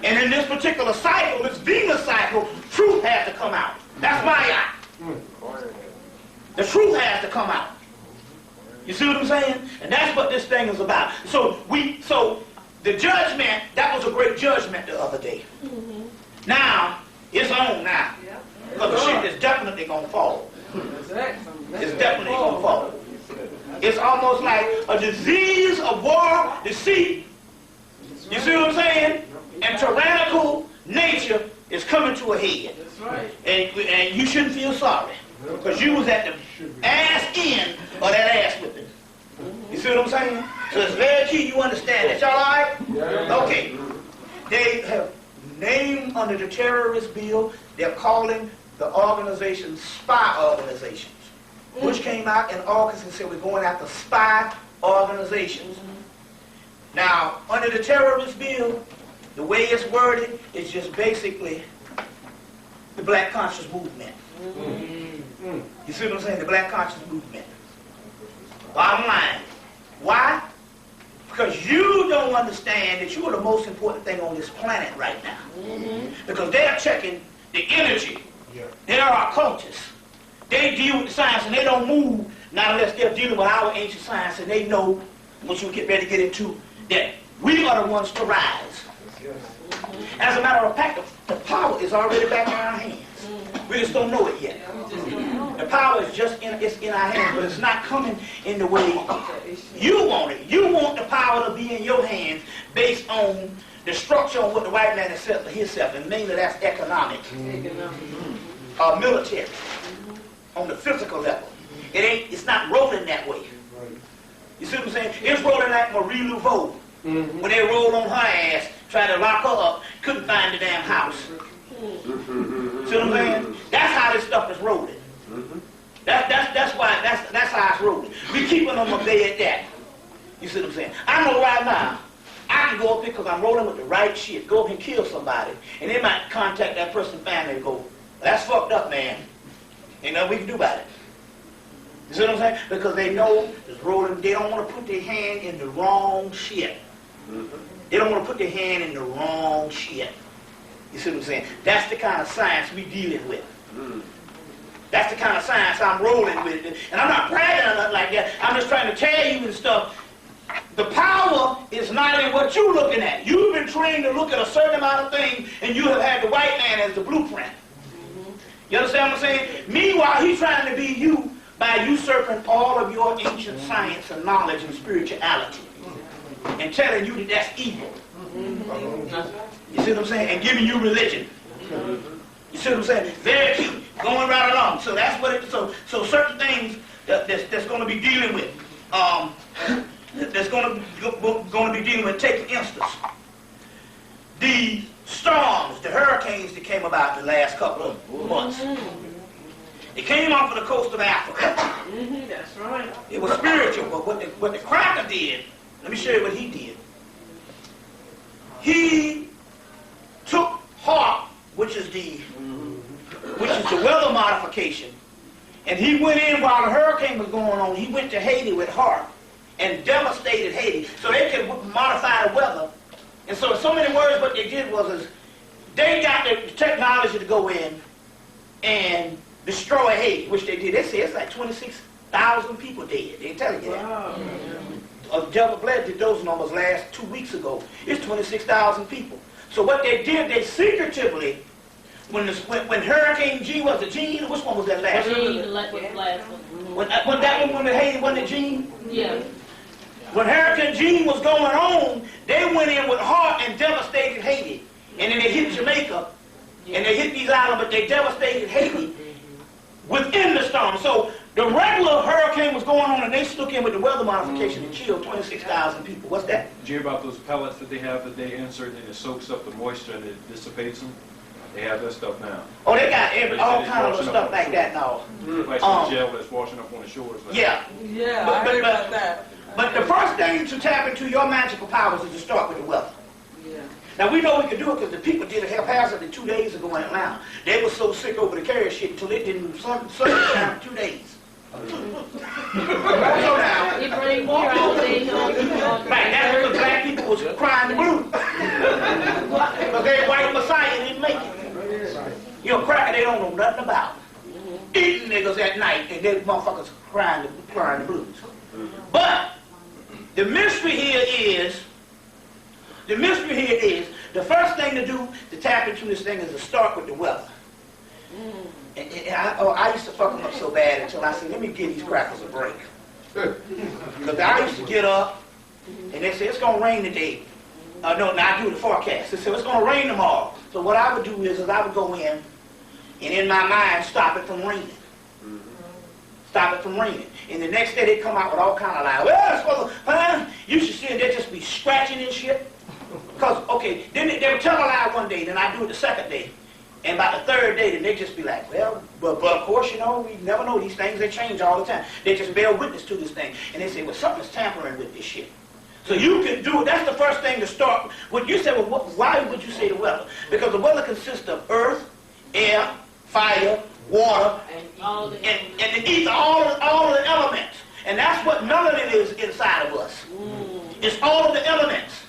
And in this particular cycle, this Venus cycle, truth has to come out. That's my eye. The truth has to come out. You see what I'm saying? And that's what this thing is about. So the judgment, that was a great judgment the other day. Now, it's on now. Because the shit is definitely going to fall. It's definitely going to fall. It's almost like a disease of war, deceit. You see what I'm saying? And tyrannical nature is coming to a head. That's right. And you shouldn't feel sorry. Because you was at the ass end of that ass whipping. You see what I'm saying? So it's very key you understand that. Y'all all right? Yeah. Okay. They have named under the terrorist bill, they're calling the organization spy organizations. Bush came out in August and said we're going after spy organizations. Now, under the terrorist bill, the way it's worded is just basically the black conscious movement. You see what I'm saying? The black conscious movement. Bottom line, Why? Because you don't understand that you are the most important thing on this planet right now. Because they're checking the energy. They are occultists. They deal with the science and they don't move not unless they're dealing with our ancient science, and they know, once you get ready to get into, that we are the ones to rise. As a matter of fact, the power is already back in our hands. We just don't know it yet. The power is just it's in our hands, but it's not coming in the way you want it. You want the power to be in your hands based on the structure on what the white man has set for himself, and mainly that's economic, military, on the physical level. It's not rolling that way. You see what I'm saying? It's rolling like Marie Laveau when they rolled on her ass, tried to lock her up, couldn't find the damn house. See what I'm saying? That's how this stuff is rolling. That's how it's rolling. We keeping them up there at that. You see what I'm saying? I know right now, I can go up here because I'm rolling with the right shit. Go up and kill somebody, and they might contact that person's family and go, "That's fucked up, man. Ain't nothing we can do about it." You see what I'm saying? Because they know it's rolling. They don't want to put their hand in the wrong shit. They don't want to put their hand in the wrong shit. You see what I'm saying? That's the kind of science we dealing with. That's the kind of science I'm rolling with. And I'm not bragging or nothing like that. I'm just trying to tell you and stuff. The power is not in what you're looking at. You've been trained to look at a certain amount of things, and you have had the white man as the blueprint. You understand what I'm saying? Meanwhile, he's trying to be you by usurping all of your ancient science and knowledge and spirituality and telling you that that's evil. You see what I'm saying? And giving you religion. You see what I'm saying? Very cute. Going right along. So that's what it is. So certain things that's going to be dealing with. That's going to be dealing with. Take for instance, the storms, the hurricanes that came about the last couple of months. It came off of the coast of Africa. That's right. It was spiritual, but what the cracker did, let me show you what he did. He took HARP, which is the weather modification, and he went in while the hurricane was going on. He went to Haiti with HARP and devastated Haiti, so they could modify the weather. And so in so many words, what they did was they got the technology to go in and destroy Haiti, which they did. They say it's like 26,000 people dead. They're telling you that. Wow. Devil Bled did those numbers last 2 weeks ago. It's 26,000 people. So what they did, they secretively, when Hurricane G was the Gene, which one was that last one? Gene, the last one. When that one, when the Haiti wasn't the Gene? Yeah. When Hurricane Gene was going on, they went in with heart and devastated Haiti. And then they hit Jamaica, and they hit these islands, but they devastated Haiti within the storm. So the regular hurricane was going on, and they stuck in with the weather modification and killed 26,000 people. What's that? Did you hear about those pellets that they have that they insert and it soaks up the moisture and it dissipates them? They have that stuff now. Oh, they got all kinds of stuff like that now. Like some gel that's washing up on the shores. Like Yeah. Yeah, I heard about that. But the first thing to tap into your magical powers is to start with the weather. Yeah. Now, we know we can do it because the people did a haphazardly 2 days ago in Atlanta. They were so sick over the carrier shit until it didn't sunshine for 2 days. So now, It rained here all day long. right, that's because black people was crying the blues. Because their white messiah didn't make it. You know, cracker they don't know nothing about. Eating niggas at night and they motherfuckers crying the blues. But the mystery here is, the first thing to do to tap into this thing is to start with the weather. And I used to fuck them up so bad until I said, let me give these crackers a break. Because I used to get up and they said, it's going to rain today. No, I do the forecast. They said, it's going to rain tomorrow. So what I would do is I would go in and in my mind stop it from raining. Stop it from raining. And the next day they come out with all kind of lies. Well, you should see it, they just be scratching and shit. Because, okay, then they would tell a lie one day, then I do it the second day. And by the third day, then they just be like, well, but of course, you know, we never know these things, they change all the time. They just bear witness to this thing. And they say, well, something's tampering with this shit. So you can do it. That's the first thing to start. What you say, well, why would you say the weather? Because the weather consists of earth, air, fire, water, and the ether, all of the elements. And that's what melanin is inside of us. It's all of the elements.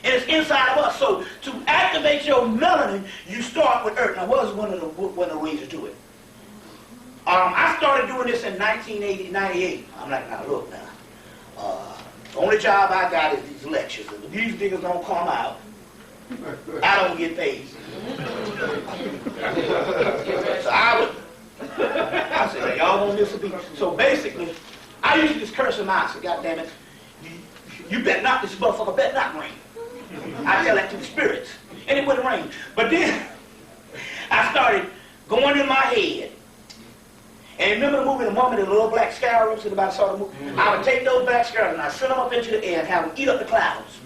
And it's inside of us. So to activate your melanin, you start with earth. Now, what is one of the ways to do it? I started doing this in 1998. I'm like, now look now. The only job I got is these lectures. And if these niggas don't come out, I don't get paid. So I said, y'all want this to be. So basically, I used to just curse him out. I said, God damn it, you better not, this motherfucker better not rain. I tell that to the spirits. And it wouldn't rain. But then I started going in my head. And remember the movie, The Woman and the Little Black Scarabs? Everybody saw the movie? I would take those black scarabs and I'd send them up into the air and have them eat up the clouds.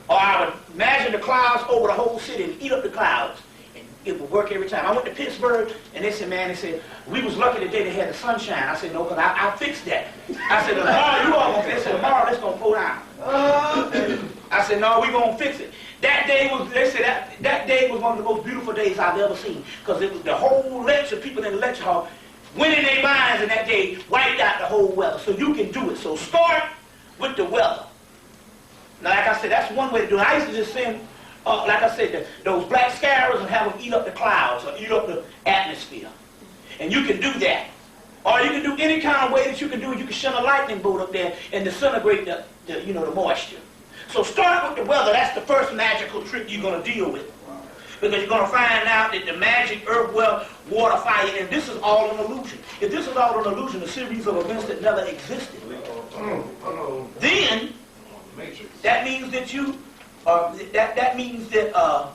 Or I would imagine the clouds over the whole city and eat up the clouds. And it would work every time. I went to Pittsburgh and they said, man, they said, we was lucky the day they had the sunshine. I said, no, because I fixed that. I said, tomorrow you all going to, they said, tomorrow it's going to pull down. I said, no, we're going to fix it. That day was, they said, that day was one of the most beautiful days I've ever seen. Because it was the whole lecture, people in the lecture hall went in their minds and that day wiped out the whole weather. So you can do it. So start with the weather. Now, like I said, that's one way to do it. I used to just send, like I said, those black scarabs and have them eat up the clouds or eat up the atmosphere. And you can do that. Or you can do any kind of way that you can do it. You can send a lightning bolt up there and disintegrate the moisture. So start with the weather. That's the first magical trick you're going to deal with. Because you're going to find out that the magic, earth, water, fire, and this is all an illusion. If this is all an illusion, a series of events that never existed, then that means that you, that means that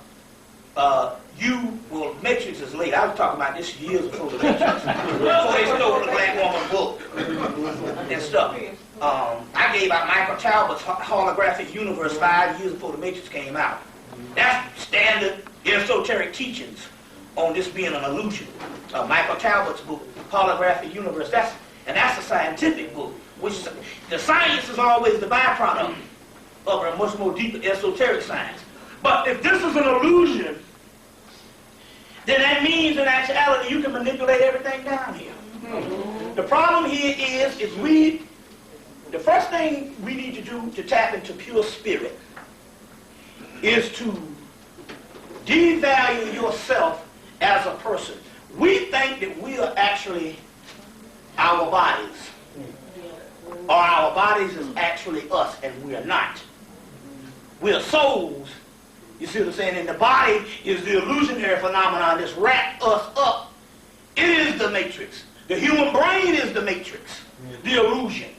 you, well, Matrix is late. I was talking about this years before the Matrix. Before they stole the Black Woman book and stuff. I gave out Michael Talbot's Holographic Universe 5 years before the Matrix came out. That's standard esoteric teachings on this being an illusion. Michael Talbot's book, Holographic Universe, that's a scientific book, which is, the science is always the byproduct of a much more deeper esoteric science. But if this is an illusion, then that means in actuality you can manipulate everything down here. The problem here is the first thing we need to do to tap into pure spirit is to devalue yourself as a person. We think that we are actually our bodies, or our bodies is actually us, and we are not. We are souls. You see what I'm saying? And the body is the illusionary phenomenon that's wrapped us up. It is the matrix. The human brain is the matrix, the illusion.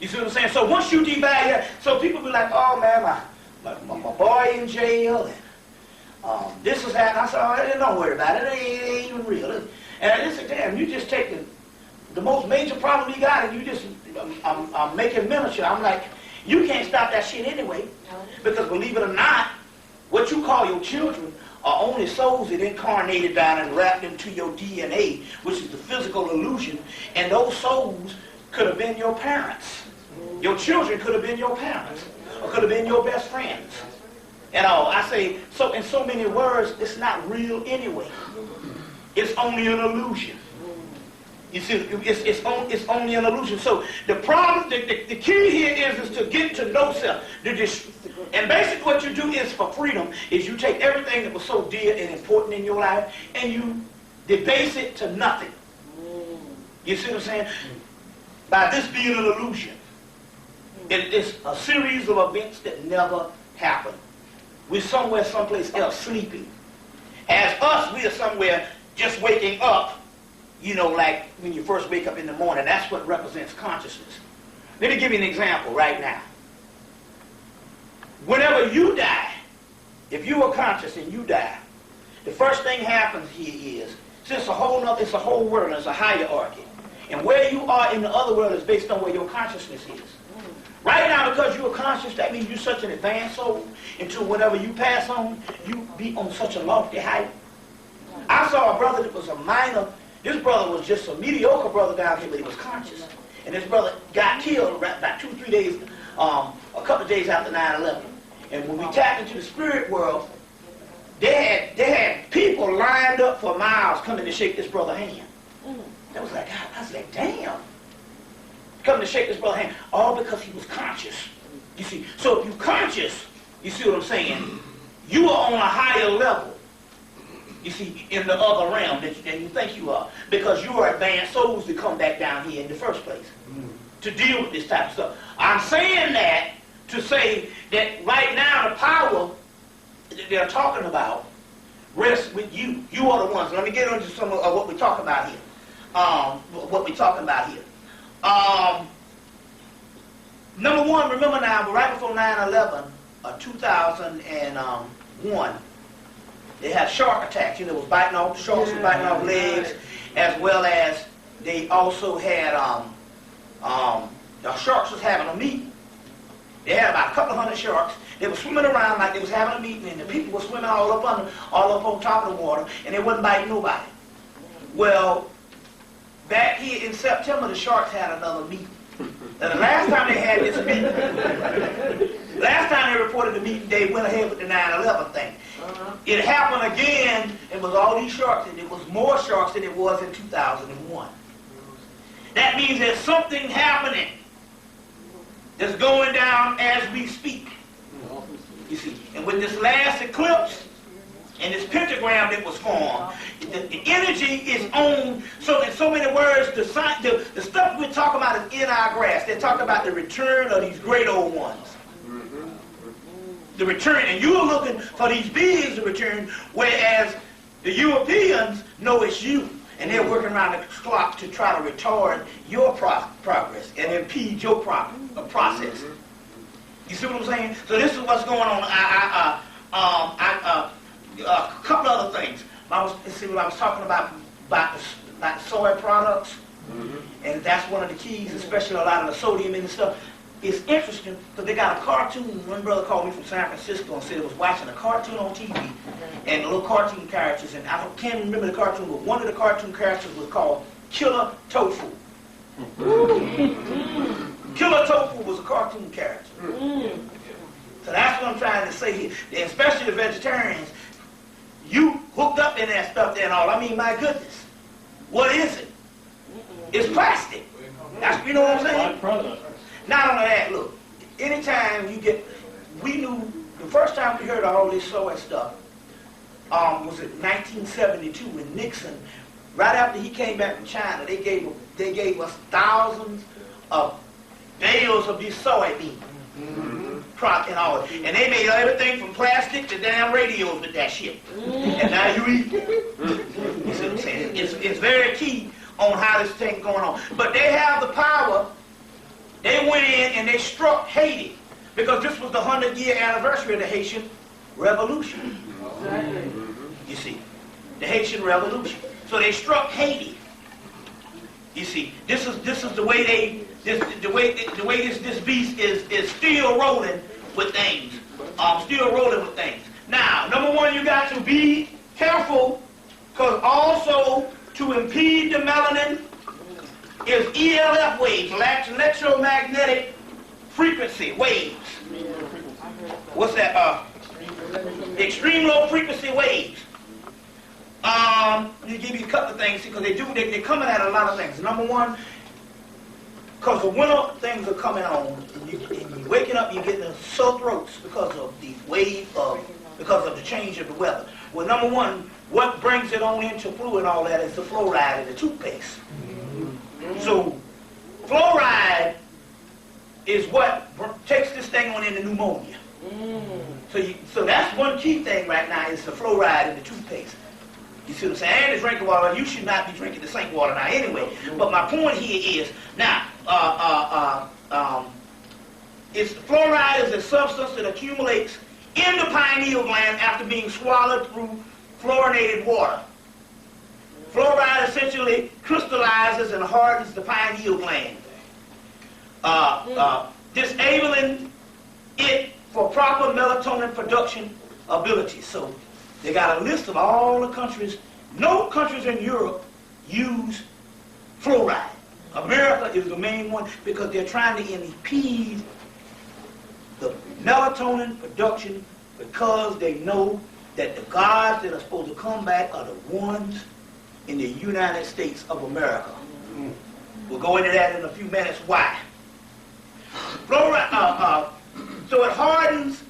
You see what I'm saying? So once you devalue, so people be like, oh man, my boy in jail, and this is happening. I said, oh, don't worry about it. It ain't even real. And I just said, damn, you just take the most major problem you got and you just, I'm making miniature. I'm like, you can't stop that shit anyway. Because believe it or not, what you call your children are only souls that incarnated down and wrapped into your DNA, which is the physical illusion. And those souls could have been your parents. Your children could have been your parents. Or could have been your best friends. And I say, so in so many words, it's not real anyway. It's only an illusion. You see, it's only an illusion. So the problem, the key here is to get to know self. And basically what you do is for freedom, is you take everything that was so dear and important in your life and you debase it to nothing. You see what I'm saying? By this being an illusion. It is a series of events that never happen. We're somewhere, someplace else sleeping. As us, we are somewhere just waking up, you know, like when you first wake up in the morning. That's what represents consciousness. Let me give you an example right now. Whenever you die, if you are conscious and you die, the first thing happens here is, since it's a whole world, it's a hierarchy. And where you are in the other world is based on where your consciousness is. Right now, because you are conscious, that means you're such an advanced soul, until whenever you pass on, you be on such a lofty height. I saw a brother that was a minor. This brother was just a mediocre brother down here, but he was conscious. And this brother got killed about 2 or 3 days, a couple of days after 9/11. And when we tapped into the spirit world, they had people lined up for miles coming to shake this brother's hand. That was like, I was like, damn. Coming to shake this brother's hand, all because he was conscious. You see, so if you're conscious, you see what I'm saying? You are on a higher level. You see, in the other realm than you think you are, because you are advanced souls to come back down here in the first place to deal with this type of stuff. I'm saying that to say that right now the power that they're talking about rests with you. You are the ones. Let me get into some of what we're talking about here. Number one, remember now, right before 9/11, 2001, they had shark attacks. You know, it was biting off, sharks were biting off legs, as well as they also had, the sharks was having a meeting. They had about a couple of hundred sharks. They were swimming around like they was having a meeting, and the people were swimming all up on top of the water, and they wasn't biting nobody. Well, back here in September, the sharks had another meeting. Now, the last time they had this meeting, last time they reported the meeting, they went ahead with the 9/11 thing. It happened again. It was all these sharks, and it was more sharks than it was in 2001. That means there's something happening that's going down as we speak. You see, and with this last eclipse and this pentagram that was formed, the energy is on. So in so many words, the stuff we're talking about is in our grasp. They're talking about the return of these great old ones. The return, and you're looking for these beings to return, whereas the Europeans know it's you, and they're working around the clock to try to retard your progress and impede your process. You see what I'm saying? So this is what's going on. A couple other things. I was talking about the soy products, and that's one of the keys, especially a lot of the sodium and stuff. It's interesting because they got a cartoon. One brother called me from San Francisco and said he was watching a cartoon on TV, and the little cartoon characters, and I can't remember the cartoon, but one of the cartoon characters was called Killer Tofu. Killer Tofu was a cartoon character. So that's what I'm trying to say here. And especially the vegetarians, you hooked up in that stuff there and all. I mean, my goodness. What is it? It's plastic. That's, you know what I'm saying? Not only that, look, anytime you get, we knew, the first time we heard of all this soy stuff was in 1972 when Nixon, right after he came back from China, they gave us thousands of bales of these soybeans. Crop and all, and they made everything from plastic to damn radios with that shit. And now you eat it. You see what I'm saying? It's very key on how this thing's going on. But they have the power. They went in and they struck Haiti because this was the 100-year anniversary of the Haitian Revolution. You see, the Haitian Revolution. So they struck Haiti. You see, this is the way this beast is still rolling with things. Now, number one, you got to be careful, because also to impede the melanin is ELF waves, electromagnetic frequency waves. What's that? Extreme low frequency waves. Let me give you a couple of things because they're coming at a lot of things. Number one, because the winter things are coming on, and you're waking up, you're getting sore throats because of the because of the change of the weather. Well, number one, what brings it on into flu and all that is the fluoride in the toothpaste. So, fluoride is what takes this thing on into pneumonia. So that's one key thing right now is the fluoride in the toothpaste. You see what I'm saying? And the drinking water, you should not be drinking the sink water now anyway. But my point here is, now, fluoride is a substance that accumulates in the pineal gland after being swallowed through fluorinated water. Fluoride essentially crystallizes and hardens the pineal gland, disabling it for proper melatonin production ability. So they got a list of all the countries. No countries in Europe use fluoride. America is the main one because they're trying to impede the melatonin production because they know that the gods that are supposed to come back are the ones in the United States of America. We'll go into that in a few minutes. Why? Fluoride, so it hardens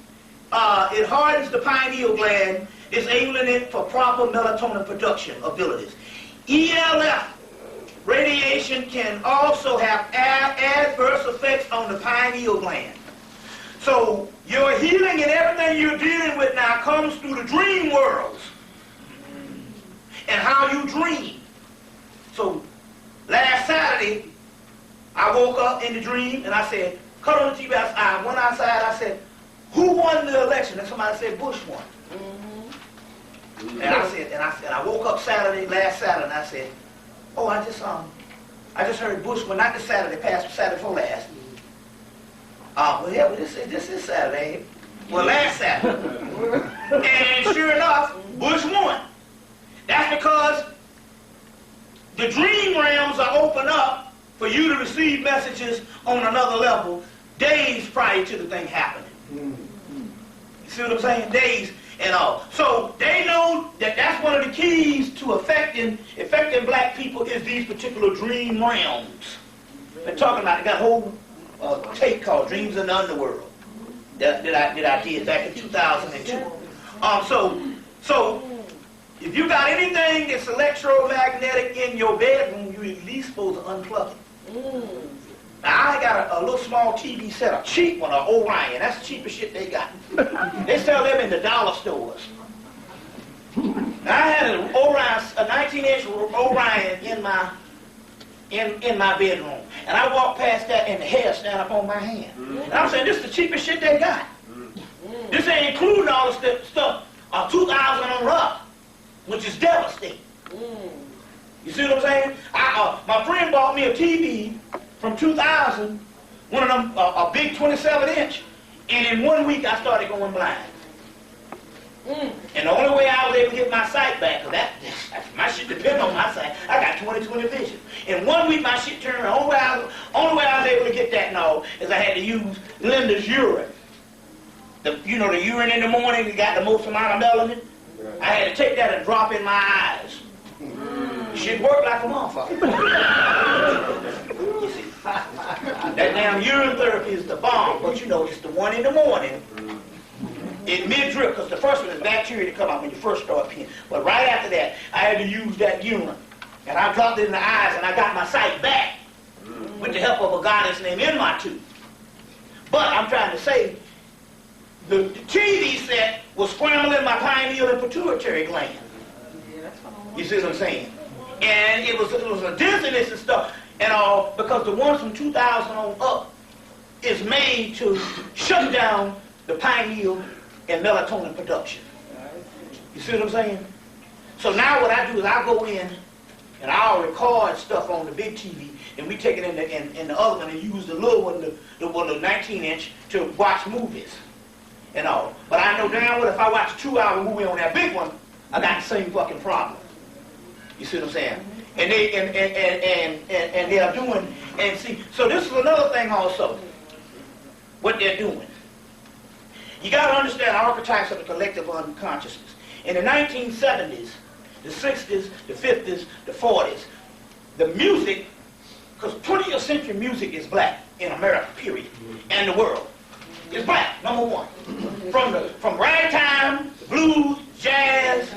the pineal gland, disabling it for proper melatonin production abilities. ELF radiation can also have adverse effects on the pineal gland. So your healing and everything you're dealing with now comes through the dream worlds and how you dream. So last Saturday, I woke up in the dream and I said, cut on the TV. I went outside. I said, who won the election? And somebody said Bush won. And I woke up last Saturday, and I said, oh, I just heard Bush won. Not this Saturday, past Saturday before last. Well, yeah, but this is Saturday. Well, last Saturday. And sure enough, Bush won. That's because the dream realms are open up for you to receive messages on another level days prior to the thing happening. You see what I'm saying? Days and all. So they know that that's one of the keys to affecting black people is these particular dream realms. They're talking about, they got a whole tape called Dreams in the Underworld that I did back in 2002. So if you got anything that's electromagnetic in your bedroom, you at least supposed to unplug it. Now, I got a little small TV set, a cheap one, an Orion. That's the cheapest shit they got. They sell them in the dollar stores. Now, I had an Orion, a 19-inch Orion in my bedroom. And I walked past that and the hair stand up on my hand. And I'm saying, this is the cheapest shit they got. This ain't including all the stuff 2,000 on up, which is devastating. You see what I'm saying? My friend bought me a TV from 2000, one of them, a big 27-inch, and in 1 week I started going blind. And the only way I was able to get my sight back, because my shit depends on my sight, I got 20/20 vision. In 1 week my shit turned, the only way I was able to get that now is I had to use Linda's urine. The urine in the morning that got the most amount of melanin. I had to take that and drop in my eyes. Shit worked like a motherfucker. You see, that damn urine therapy is the bomb, but it's the one in the morning. It mid-drip, because the first one is bacteria to come out when you first start peeing. But right after that, I had to use that urine. And I dropped it in the eyes, and I got my sight back with the help of a goddess named Enmatu. But I'm trying to say, the TV set was scrambling my pineal and pituitary gland. You see what I'm saying? And it was a dizziness and stuff and all, because the ones from 2000 on up is made to shut down the pineal and melatonin production. You see what I'm saying? So now what I do is I go in and I'll record stuff on the big TV, and we take it in the other one and use the little one, the 19-inch, to watch movies and all. But I know damn well if I watch a 2-hour movie on that big one, I got the same fucking problem. You see what I'm saying? And they are doing, and see, so this is another thing also, what they're doing. You got to understand archetypes of the collective unconsciousness. In the 1970s, the 60s, the 50s, the 40s, the music, because 20th century music is black in America, period, and the world. It's black, number one. From ragtime, blues, jazz,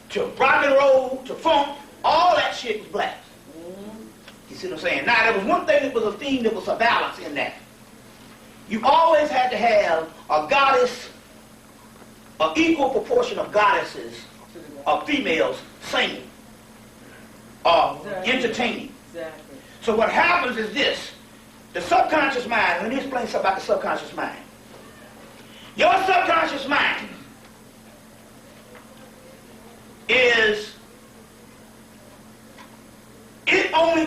to rock and roll, to funk, all that shit was black. You see what I'm saying? Now, there was one thing that was a theme that was a balance in that. You always had to have a goddess, an equal proportion of goddesses, of females singing, entertaining. Exactly. So what happens is this. The subconscious mind, let me explain something about the subconscious mind. Your subconscious mind is, it only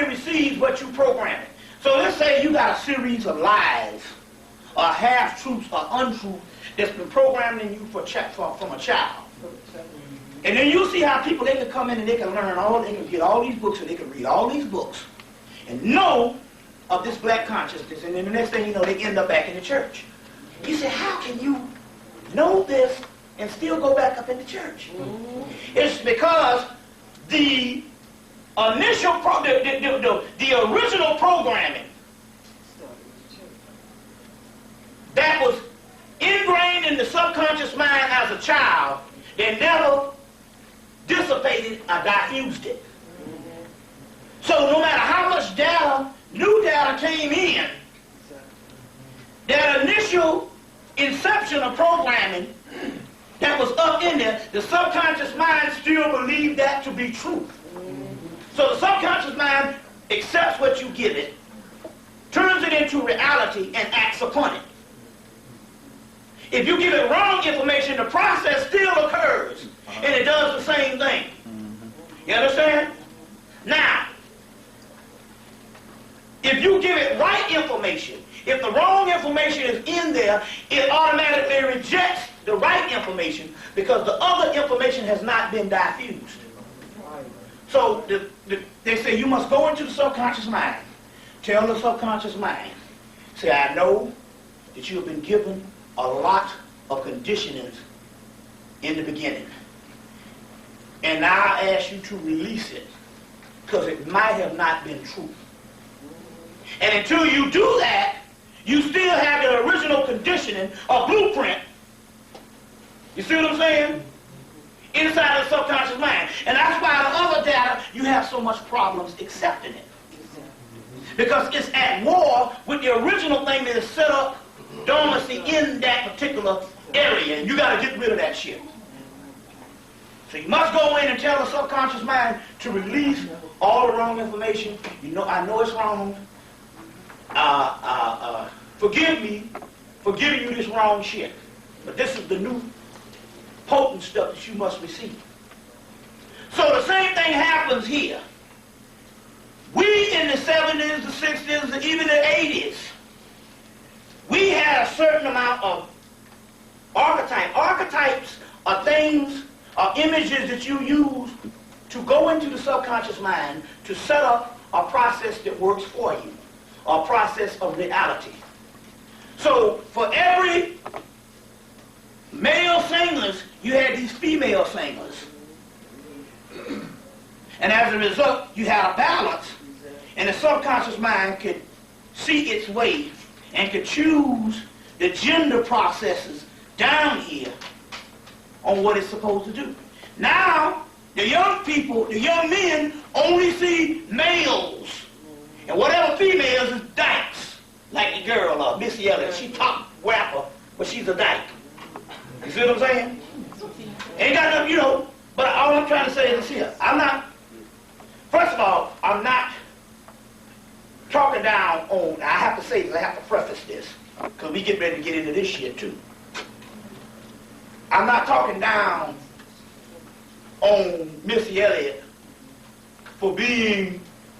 receives what you program it. So let's say you got a series of lies, or half-truths, or untruths that's been programmed in you from a child. And then you see how people, they can come in and they can learn they can get all these books and they can read all these books and know of this black consciousness, and then the next thing you know, they end up back in the church. You say, how can you know this and still go back up in the church? It's because the initial, the original programming that was ingrained in the subconscious mind as a child, they never dissipated or diffused it. So no matter how much data, new data came in, that initial inception of programming that was up in there, the subconscious mind still believed that to be true. So the subconscious mind accepts what you give it, turns it into reality, and acts upon it. If you give it wrong information, the process still occurs, and it does the same thing. You understand? Now, if you give it right information, if the wrong information is in there, it automatically rejects the right information because the other information has not been diffused. So they say you must go into the subconscious mind. Tell the subconscious mind, say, I know that you have been given a lot of conditionings in the beginning. And now I ask you to release it because it might have not been true. And until you do that, you still have the original conditioning or blueprint. You see what I'm saying? Inside of the subconscious mind. And that's why the other data, you have so much problems accepting it. Because it's at war with the original thing that is set up dormancy in that particular area. And you got to get rid of that shit. So you must go in and tell the subconscious mind to release all the wrong information. You know, I know it's wrong. Forgive me for giving you this wrong shit. But this is the new potent stuff that you must receive. So the same thing happens here. We in the 70s, the 60s, and even the 80s, we had a certain amount of archetype. Archetypes are things, are images that you use to go into the subconscious mind to set up a process that works for you, a process of reality. So for every male singers, you had these female singers. And as a result, you had a balance, and the subconscious mind could see its way and could choose the gender processes down here on what it's supposed to do. Now, the young people, the young men, only see males. And whatever females is dykes. Like the girl, Missy Elliott, she top rapper, but she's a dyke. You see what I'm saying? Ain't got nothing, you know, but all I'm trying to say is here. First of all, I'm not talking down on, I have to say this, I have to preface this, because we get ready to get into this shit too. I'm not talking down on Missy Elliott for being